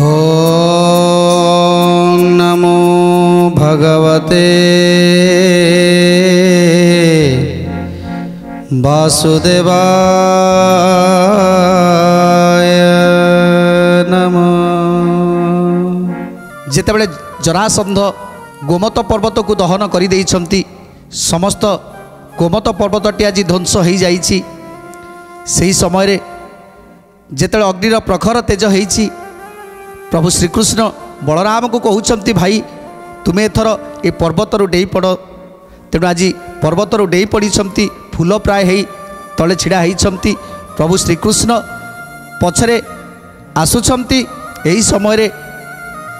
ओम नमो भगवते वासुदेवाय नमः। जेतेबेले जरासंध गोमत पर्वत को दहन कर समस्त गोमत पर्वतटी आज ध्वंस हो जाइछि। सही समय जेतेबेले अग्निर प्रखर तेज होइछि प्रभु श्रीकृष्ण बलराम को कहउछंती भाई तुमे एथर ए पर्वतर डेई पड़। तेणु आज पर्वतर डेई पड़ी फूल प्राय है तले छिड़ा होती प्रभु श्रीकृष्ण पछरे आसुछंती। एही समय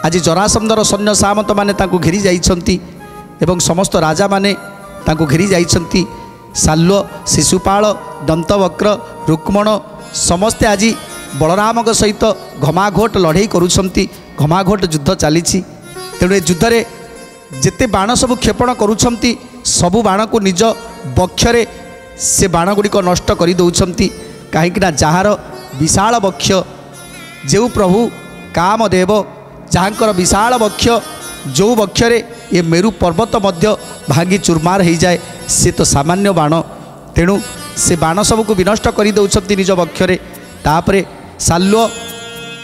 आज जरासंधर सैन्य सामंत माने तांको घेरी जाइछंती एवं समस्त राजा माने तांको घेरी जाइछंती। साल्व शिशुपाल दंतवक्र रुक्मण समस्ते आज बलराम सहित घमाघोट लड़ाई करुछंती। घमाघोट युद्ध चली। तेणु ए युद्ध में जेते बाण सब क्षेपण करुछंती सबु बाण को निज बक्षरे से बाण गुड़िक नष्ट कर दौरान। कहीं जार विशाल बक्ष जो प्रभु कामदेव जहाँकर विशाल बक्ष जो बक्षरे ये मेरु पर्वत मध्य भांगी चूरमार हो जाए से तो सामान्य बाण। तेणु से बाण सबको विनष्ट कर दौरान निज बक्षरे। तापरे साल्व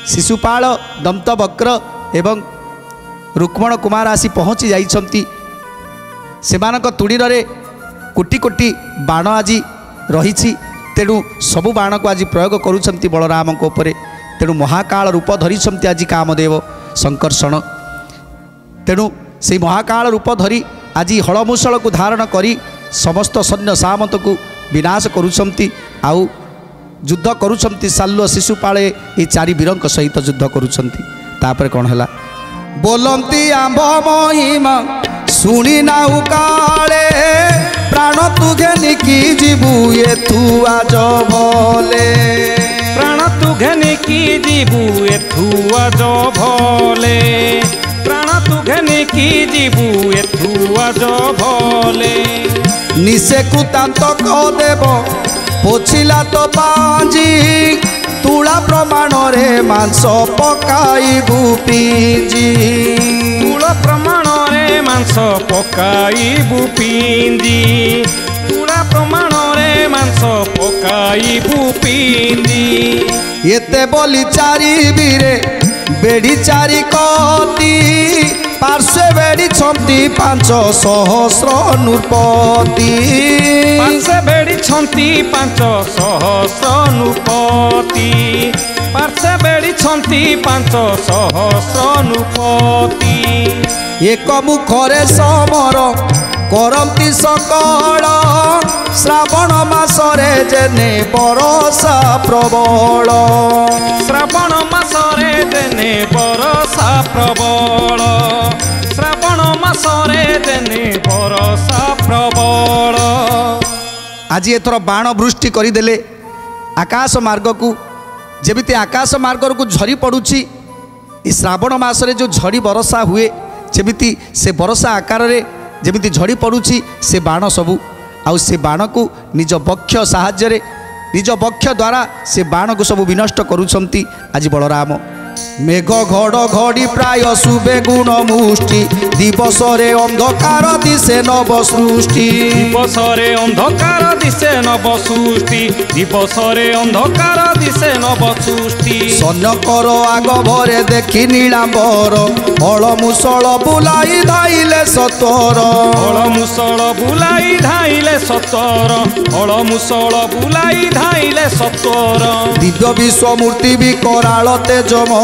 शिशुपाल दंतवक्र एवं रुक्मण कुमार आसी पहुँची जाइछंती। सेमानक तुड़ीर कोटी कोटी बाण आज रही। तेणु सबु बाण को आज प्रयोग करुछंती बलराम को उपरे। तेणु महाकाल रूप धरी आज कामदेव संकर्षण। तेणु से महाकाल रूप धरी आज हलमुशल को धारण करी समस्त सैन्य सामंत को विनाश करुछंती। आउ युद्ध करुछंती साल्व शिशुपाल ये चारि वीरंक सहित युद्ध करुछंती। तापर कौन है बोलंती आंब महिमा शुणी नाउ काले प्राण तू घेनिकी जीवु ये तू आज भले। प्राण तू घेनिकी जीवु ये तू आज भले। प्राण तू घेनिकी जीवु ये तू आज भले। निशे कृतांत देव पोछिला तो पांजी तुला प्रमाण रे मांस पकाइबु पिंजी। तुला प्रमाण रे मांस पकाइबु पिंजी। तुला प्रमाण रे मांस पकाइबु पिंजी। एते बोली चारि वीरे बेड़ी चारि कती पार्श्वे बेड़ी छंती 500 नृपति। पार्श्वे बेड़ी छंती 500 नृपति। पार्श्वे बेड़ी छंती 500 नृपति। एक मुखरे समर करती सकल श्रावण मासरे जेने बरसा प्रबल। श्रावण मासरे जेने बरसा प्रबल। श्रावण मासरे जेने बरसा प्रबल। आज एथर बाण वृष्टि करदेले आकाश मार्ग को जेमिति आकाश मार्ग को झरी पड़ुछि। श्रावण मासरे जो झड़ी बरसा हुए जेमिति से बरसा आकार रे जेमिति झड़ी पड़ुछि से बाण सबू आउ से बाण को निज बक्ष साहाय्य निज बक्ष द्वारा से बाण को सब विनष्ट करुछंती आज बलराम। मेघ घड़ घड़ी प्राय शुभे गुण मुष्टि दिवसरे अंधकार दिशे नव सृष्टि। दिवसरे अंधकार दिशे नव सृष्टि। दिवसरे अंधकार दिशे नव सृष्टि। सनकर आग भरे देखि नीलांबर हल मुसळ बुलाई धाइले सतर। हल मुसळ बुलाई धाइले सतर। हल मुसळ बुलाई धाइले सतर। दिव्य विश्व मूर्ति विकराल तेजमय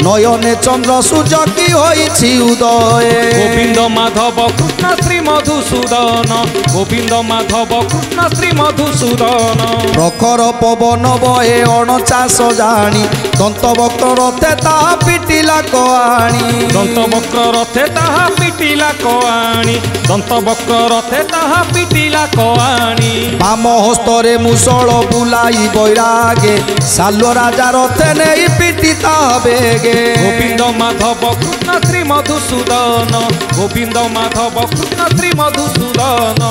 नयने चंद्र सूर्य की होइछि उदय। गोविंद माधव कृष्ण श्री मधुसूदन। गोविंद माधव कृष्ण श्री मधुसूदन। प्रखर पवन बहे अणचाश जानी दंतवक्र रथे ताहा पिटिला कहानी। दंतवक्र रथे ताहा पिटिला कहानी। दंतवक्र रथे ताहा पिटिला कहानी। बाम हस्तरे मुसळ बुलाई बैरागे साल्व राजा रथे नेई पिटी ताहा बेगे। गोविंद माधव कृष्ण श्री मधुसूदन। गोविंद माधव कृष्ण श्री मधुसूदन।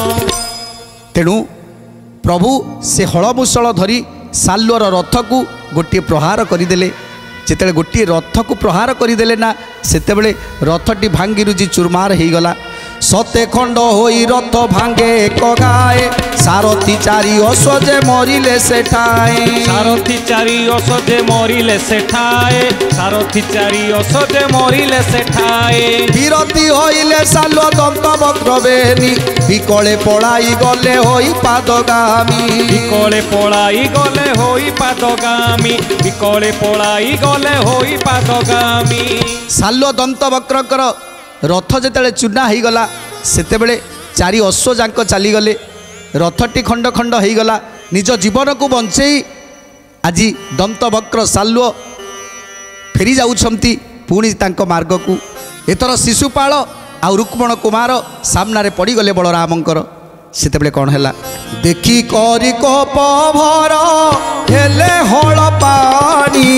तेणु प्रभु से हलमुशल धरी साल्वर रथ को गोटे प्रहार करदेले। ଯେତେବେଳେ ଗୋଟିଏ ରଥକୁ ପ୍ରହାର କରିଦେଲେ ନା ସେତେବେଳେ ରଥଟି ଭାଙ୍ଗି ରୁଜି ଚୁରମାର ହେଇଗଲା। सते खंड होई रथ भांगे एक गाए सारथी चारि असजे मरिले सेठाए सारथी चारि असजे मरिले सेठाए सारथी चारि असजे मरिले सेठाए विरति होइले सालो दंत वक्र बेनी विकले पड़ाई गले होई पादगामी विकले पड़ाई गले होई पादगामी विकले पड़ाई गले होई पादगामी। सालो दंत वक्रकर रथ जेतेବେଳେ चूना ହେଇଗଲା ସେତେବେଳେ ଚାରି ଅଶ୍ୱ ଯାଙ୍କ ଚାଲିଗଲେ ରଥଟି ଖଣ୍ଡ ଖଣ୍ଡ ହେଇଗଲା। ନିଜ ଜୀବନକୁ ବଞ୍ଚେଇ ଆଜି ଦନ୍ତବକ୍ର ସାଲୁଅ ଫେରି ଯାଉଛନ୍ତି ପୁଣି ତାଙ୍କ ମାର୍ଗକୁ। ଏଥର ଶିଶୁପାଳ ଆଉ ରୁକ୍ମଣ କୁମାର ସାମ୍ନାରେ ପଡ଼ିଗଲେ ବଳରାମଙ୍କର। ସେତେବେଳେ କ'ଣ ହେଲା? देखी करी कोप भर हेले हल पानी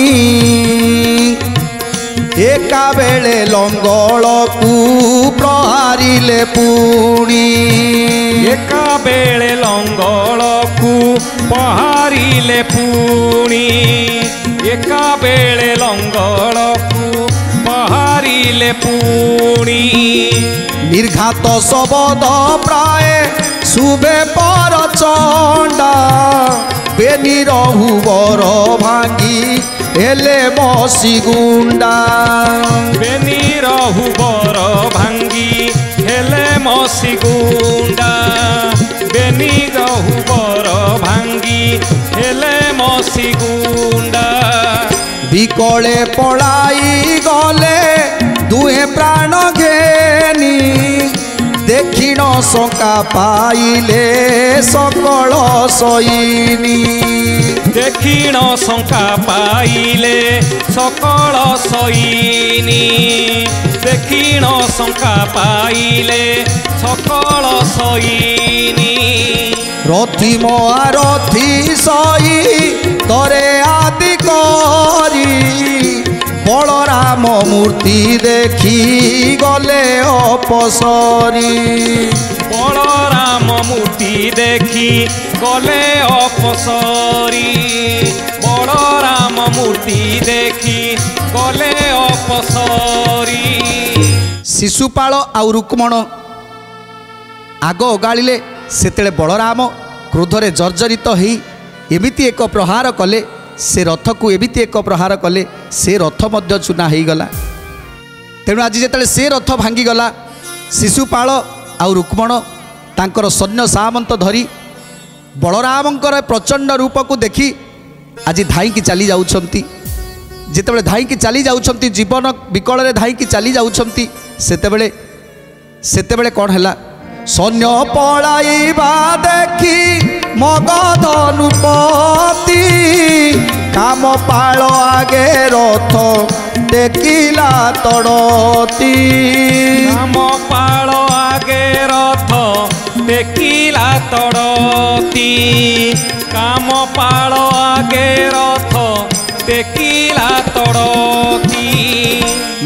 एका बेले लंगल कु प्रहारिले पुणी एका बेले लंगल कु प्रहारिले पुणी एका बेले लंगल कु प्रहारिले पुणी निर्घात शबद प्राय सुबे पर चंडा बेनी रहु बर भांगी हेले मसी गुंडा बेनी रहु बर भांगी हेले मसी गुंडा बेनी रहु बर भांगी हेले मसी गुंडा विकले पड़ाई गले दुहे प्राण घेनी देखिण शंका पाइले सकल सईनी देखिण शंका पाइले सकल सईनी देखिण शंका पाइले सकल सईनी रथी महारथी सई तरे आदि करी बलराम मूर्ति देखी गले अपसरी बलराम मूर्ति देखी गले अपसरी बलराम मूर्ति देखी गले अपसरी। ଶିଶୁପାଳ ଆଉ ରୁକ୍ମଣ ଆଗ ଓଗାଳିଲେ ସେତେବେଳେ ବଳରାମ କ୍ରୋଧରେ ଜର୍ଜରିତ ହେଇ ଏମିତି ଏକ ପ୍ରହାର କଲେ ସେ ରଥକୁ ଏମିତି ଏକ ପ୍ରହାର କଲେ ସେ ରଥ ମଧ୍ୟ ଚୂନା ହେଇଗଲା। ତେଣୁ ଆଜି ଯେତେବେଳେ ସେ ରଥ ଭାଙ୍ଗିଗଲା ଶିଶୁପାଳ ଆଉ ରୁକ୍ମଣ ତାଙ୍କର ସୈନ୍ୟ ସାମନ୍ତ ଧରି ବଳରାମଙ୍କର ପ୍ରଚଣ୍ଡ ରୂପକୁ ଦେଖି ଆଜି ଧାଇଁକି ଚାଲି ଯାଉଛନ୍ତି। ଯେତେବେଳେ ଧାଇଁକି ଚାଲି ଯାଉଛନ୍ତି ଜୀବନ ବିକଳରେ ଧାଇଁକି ଚାଲି ଯାଉଛନ୍ତି ସେତେବେଳେ କ'ଣ ହେଲା? सैन्य पड़ाइबा देखी मगध नृपति काम पाल आगे रथ टेकिला तड़ती काम पाल आगे रथ टेकिला तड़ती काम पाल आगे रथ टेकिला तड़ती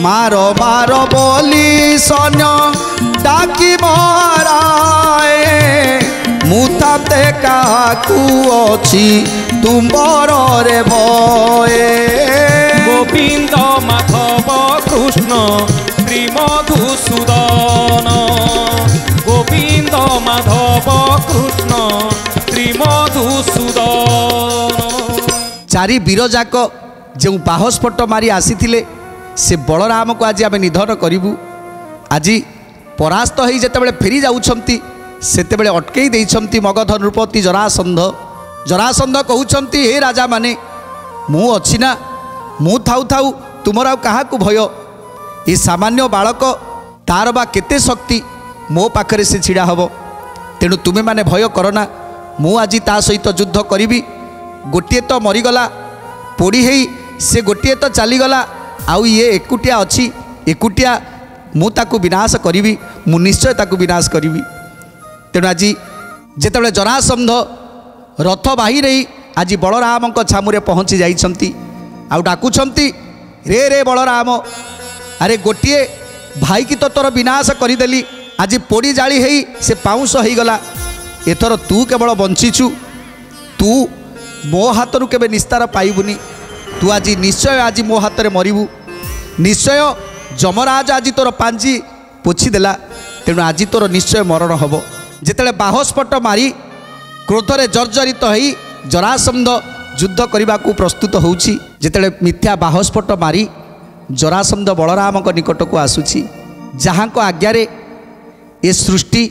मार मार बोली सैन्य डाकी महाराए मुताते काकू अछि तुंबर रे भये गोविंद माधव कृष्ण श्री मधुसूदन गोविंद माधव कृष्ण श्री मधुसूदन। चारि वीरजाक जो बाहस्फोट मारी आसीथिले से बलराम को आज आम निधन करूँ। आज परास्त हो जितेबाला फेरी जाऊँगी सेतेबेले अटकई देइछंती मगध नृपति जरासंध। जरासंध कहउछंती हे राजा माने मु अछि ना मु थाउ थाउ तुमर आ काहाकू भय ये सामान्य बालक तार बा केते शक्ति मो पाखरे से छिड़ा हब तेणु तुमे माने भय करना मु आज ता सहित युद्ध करी। गोटे तो मरीगला पोड़ी हेई से गोटे तो चलीगला आउ ये एकुटिया अच्छी एकुटिया मु ताकू विनाश करी मु निश्चय ताकू विनाश करी। तेणु आज जितेबाला जरासंध रथ बाही रही आज बलराम छामुरे पहुँची जाइछंती आउ डाकुछंती रे रे बलराम अरे गोटे भाई की तो तोर विनाश करदेली आज पोड़ी जाली है से पाउंस हो गला एथर तू केवल बंचीचु तू मो हाथ केबे निस्तार पाइबुनी तू आज निश्चय आज मो हाथ में मरबू निश्चय जमराज आज तोर पांजी पोछीदेला तेणु आज तोर निश्चय मरण हम जिते बाहस्फट मारी क्रोधरे जर्जरित हो जरासंध युद्ध करने को प्रस्तुत होउछि जिते मिथ्या बाहस्फट मारी जरासंध बलराम निकट को आसुछि जहाँ आज्ञा ए सृष्टि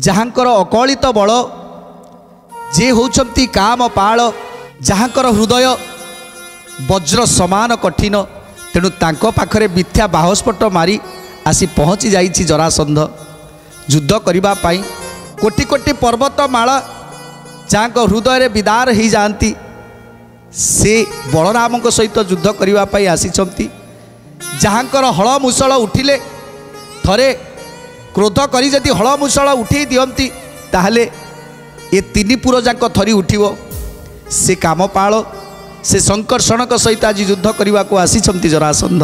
जहाँकर अकलित बल जे होउछंती काम पाल जहाँकर हृदय वज्र समान कठिन तेणु तांको पाखरे मिथ्या बाहस्फट मारी आसी पहुँची जाइछि जरासंध युद्ध करबा पाई कोटि कोटि पर्वतमाल जहाँ हृदय विदार हो जाती से बलराम सहित युद्ध करबा पाई आसीचंती जहाँकर हल मुसळ उठिले थरे क्रोध करी जदि हल मुसळ उठे दियंती ताहले ए तीन पुर जाक थरी उठिवो से काम पाल से संकर्षणक सहित आज युद्ध करने को आसीचंती जरासंध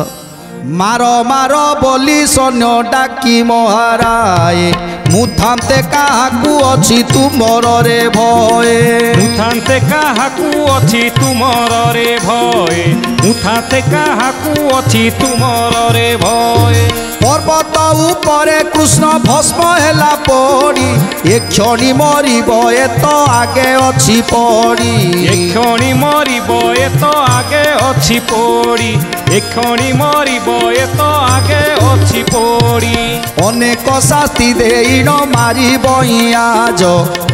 मार मार बोली सैन्य डाकी महाराए मुथांते काहाकू अछि तुमर रे भय मुथांते काहाकू अछि तुमर रे भय मुथांते काहाकू अछि तुमर रे भय पर्वत उपरे कृष्ण भस्म हेला पड़ी ए क्षणी मरिब ए तो आगे अछि पड़ी एक्षणी मरिब ए तो आगे अछि पड़ी एक्षणी मरिब ए तो आगे अछि पड़ी अनेक शास्ति देइन मारिब आज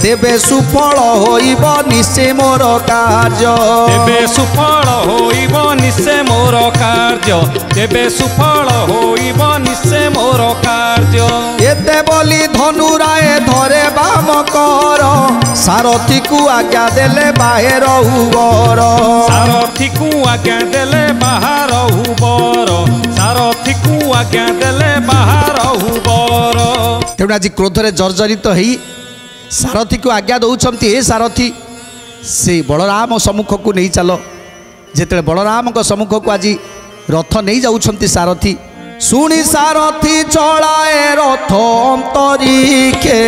तेबे सुफल होइब निश्चय मोर कार्य तेबे सुफल होइब निश्चय मोर कार्य तेबे सुफल होइब निश्चय मोर कार्य एते बोली धनुराए धरे बाम कर सारथी को आज्ञा देले बाहेर हुबर सारथी को आज्ञा देले बाहर हुबर सारथी को आज्ञा देले बाहर हुबर तेणु आज क्रोधरे जर्जरित हो सारथी को आज्ञा दौरान ए सारथी से बलराम सम्मुख को नहीं चल जिते बलराम सम्मुख को आज रथ नहीं जाऊँच सारथी शुणी सारथी चलाए रथ अंतरिखे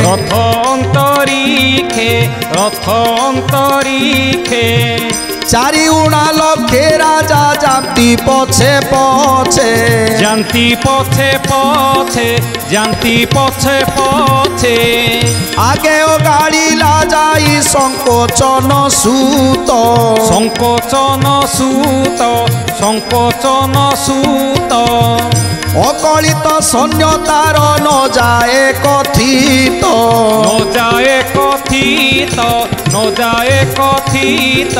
रथ अंतरिखे रथ अंतरिखे चारि उणा लखे राजा जानती पछे पछे जानती पछे पछे जानती पछे पछे आगे ओ गाड़ी ला जाई संकोचन सूत संकोचन सूत संकोचन सूत अकलित सैन्य तार न जाए कथित न जाए कथित न जाए कथित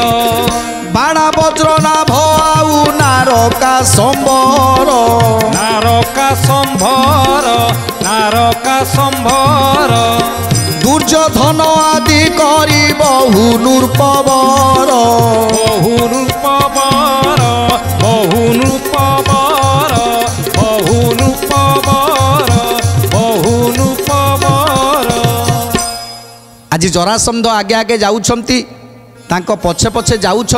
बाणा वज्र नाभ आउ नारका संबर नारका संभर नारका संभर दुर्योधन आदि करी बहु नृपवर बहु नृपवर बहु नृपवर बहु नृपवर बहु नृपवर आज जरासंध आगे आगे जाऊँच तांको पछे पछे जाऊँच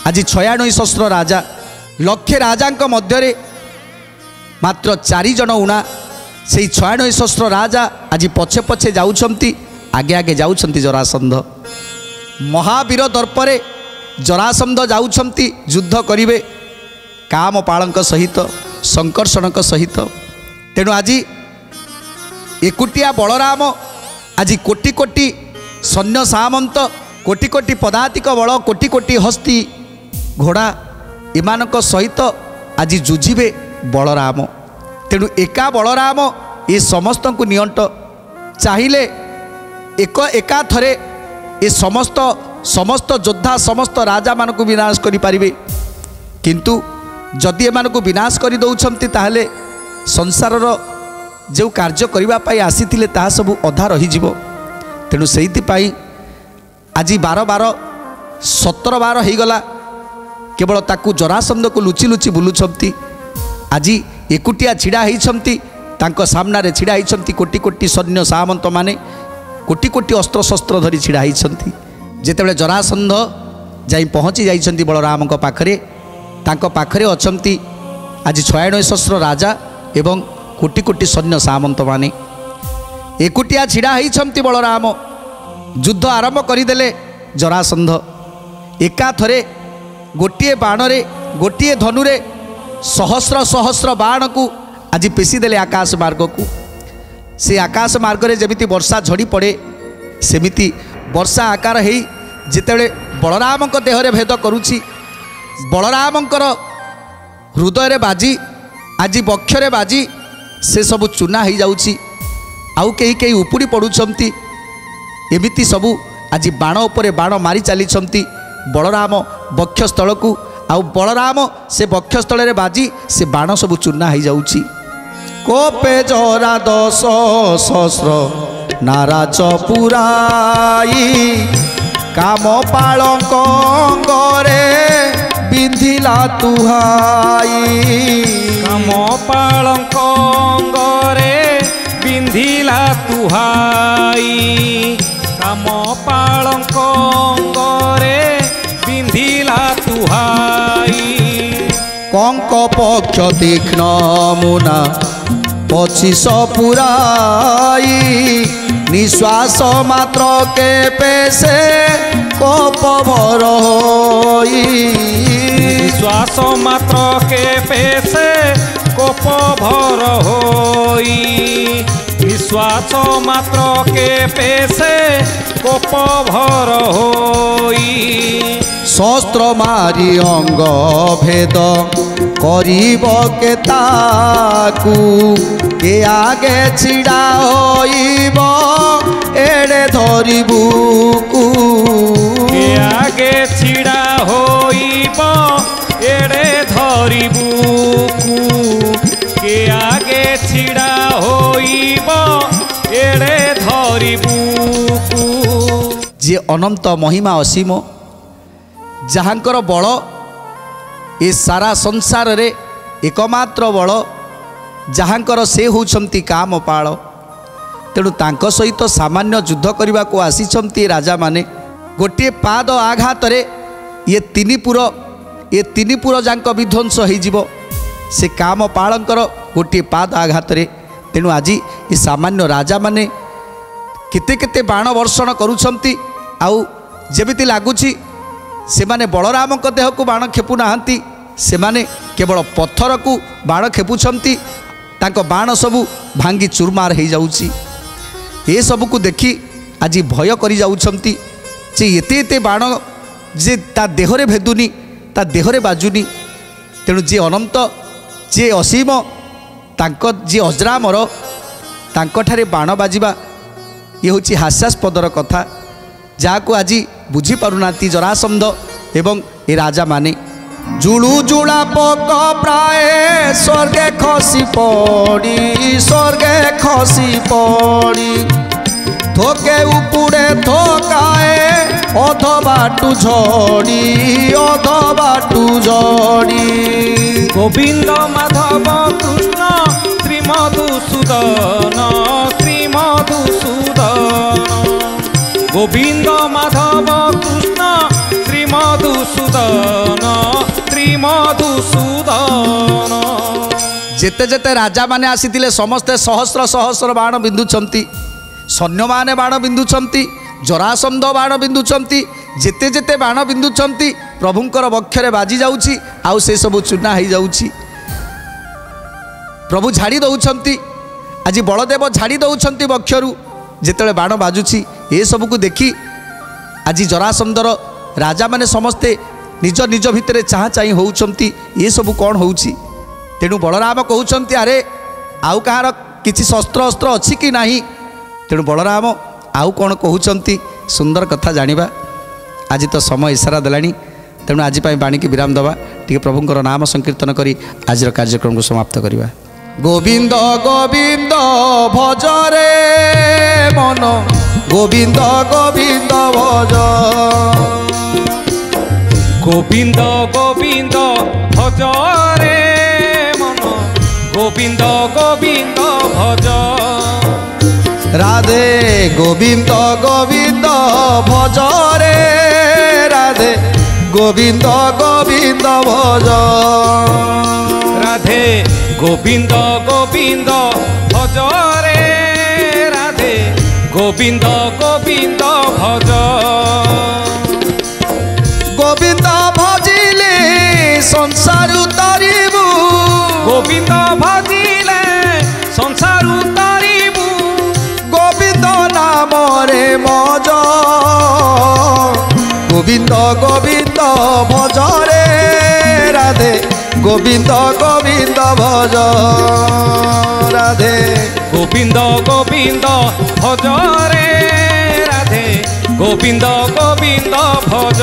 आज 96 सहस्र राजा लक्षे राजा मध्य मात्र 4 जन उणा से 96 सहस्र राजा आज पछे पछे जाऊँच आगे आगे जाऊँच जरासंध महावीर दर्परे जरासंध जाऊँच युद्ध करिवे काम पालक सहित संकर्षणक सहित तेणु आज एकुटिया बलराम आज कोटि कोटि सैन्य सामंत कोटि कोटि पदातिक बल कोटि कोटि हस्ती घोड़ा एमानक सहित आज जुझिबे बलराम तेणु एका बलराम ये समस्त को नियंट चाहिए एका थरे ये समस्त योद्धा समस्त राजा मान को विनाश करि पारिबे किंतु जदि एमान को विनाश कर दौरान ताहले संसार जो कार्य करने आसी ता सब अधा रही तेणु से आज 12 12 17 बार हो गला केवल ताकू जरासंध को लुचि लुचि बुलुंट आज एकुटिया छिड़ा होती सामने छिड़ा होती कोटि कोटि सैन्य सामंत माने कोटि कोटि अस्त्र शस्त्र धरी छिड़ा होती जितेबाला जरासंध जाई पहुँची जाइछंती बलराम पाखरे पाखरे अछंती आज 96 सहस्र राजा एवं कोटि कोटि सैन्य सामंत माने एकुटिया छिड़ा होती बलराम युद्ध आरंभ करदेले जरासंध एका थरे गोटे बाण रे गोटे धनुरे सहस्र सहस्र बाण को आज पेशीदेले आकाश मार्ग को से आकाश मार्ग रे जमिति वर्षा झड़ी पड़े सेमिति वर्षा आकार है जितेबले बलराम देहरे भेद करुछि बलरामंकर हृदय बाजी आज बक्षरे बाजी से सब चूना हो जाउछि आउ कई कई उपुड़ी पड़ुछंती एमिति सबू आज बाण उपरे बाण मारी चली बलराम बक्षस्थल को आउ बलराम से बक्षस्थल रे बाजी से बाण सब चूना हो जाउछि कोपे जरा 10 सहस्र नाराज पुराई काम पालक अंगरे बिंधिला तुहाई काम पालक अंगरे बिंधिला तुहाई काम पालक अंगरे बिंधिला तुहाई कंक पक्ष तीक्ष्ण मुना 25 पुराई निश्वास मात्र के पेशे कोप भर होई निश्वास मात्र के पेशे कोप भर होई निश्वास मात्र के पेशे कोप भर होई शस्त्र मारी अंग भेद करिब के ताकू के आगे छिड़ा होइब एड़े धरिबू कू के आगे छिड़ा होइब एड़े धरिबू कू के आगे छिड़ा होइब एड़े धरिबू कू जे अनंत महिमा असीम जहाँकर बल ए सारा संसार रे एकमात्र बल जहाँकर से होउछंती काम पाल तेणु तांक सहित सामान्य युद्ध करने को आसीछंती राजा माने गोटे पाद आघात रे ये तीन पुर जांक विध्वंस हो से काम पालंकर गोटे पाद आघात रे तेणु आज ये सामान्य राजा माने केते केते बाण वर्षण करुछंती आउ जेमिति लागुछि सेमाने बलराम देह को बाण खेपु नाहंती सेमाने केवल पत्थर को बाण खेपुछंती तांको बाण सबू भांगी चूरमार हो जाउछि ए सब को देखी आज भय करि जाउछंती जे एते एते बाण जे ता देहरे भेदुनी ता देहरे बाजुनी तेणु जे अनंत जे असीम तांको जे अजरामर तांको ठारे बाण बाजिबा ये हूँ हास्यास्पदर कथा जहाँ आज बुझी पारुना जरासंध एवं ए राजा माने जुलू जुला पक प्राय स्वर्गे खसी पड़ी थोके उपुड़े थोकाए अध बाटू झड़ी गोविंद माधव कृष्ण श्री मधुसूदन गोविंद माधव कृष्ण श्री मधुसूदन जेते जेते राजा माने आसीथिले समस्ते सहस्र सहस्र बाण बिंदुछंती सैन्य माने बाण बिंदुछंती जरासंध बाण बिंदुछंती जेते जेते बाण बिंदुछंती प्रभुंकर बक्षरे बाजी जाउछि आउ से सब चूना हो जाउछि प्रभु झाड़ी दउछंती आज बलदेव झाड़ी दउछंती बक्षरु जेतेले बाण बाजुछि ए सब को देखी आज जरासंधर राजा माने समस्ते निज निज भितर चाह चाह होउछंती ये सब कौन होउछि तेणु बलराम कहउछंती अरे आउ कहार किछि शस्त्र अस्त्र अछि कि नाही तेणु बलराम आउ कौन कहउछंती सुंदर कथा जानिबा आज तो समय इशारा देलानी तेणु आज बाणी की विराम दवा टिके प्रभुंकर नाम संकीर्तन करी आज कार्यक्रम को समाप्त करिबा। गोविंद गोविंद भजरे मन गोविंद गोविंद भज गोविंद गोविंद भजरे मन गोविंद गोविंद भज राधे गोविंद गोविंद भजरे राधे गोविंद गोविंद भज राधे गोविंद गोविंद भजरे राधे गोविंद गोविंद भज गोविंद भजिले ସଂସାରୁ ତରିବୁ ଗୋବିନ୍ଦ ଭଜିଲେ ସଂସାରୁ ତରିବୁ ଗୋବିନ୍ଦ ନାମରେ ମଜ ଗୋବିନ୍ଦ ଗୋବିନ୍ଦ ଭଜରେ ରାଧେ গোবিন্দ গোবিন্দ ভজ রাধে গোবিন্দ গোবিন্দ ভজ রে রাধে গোবিন্দ গোবিন্দ ভজ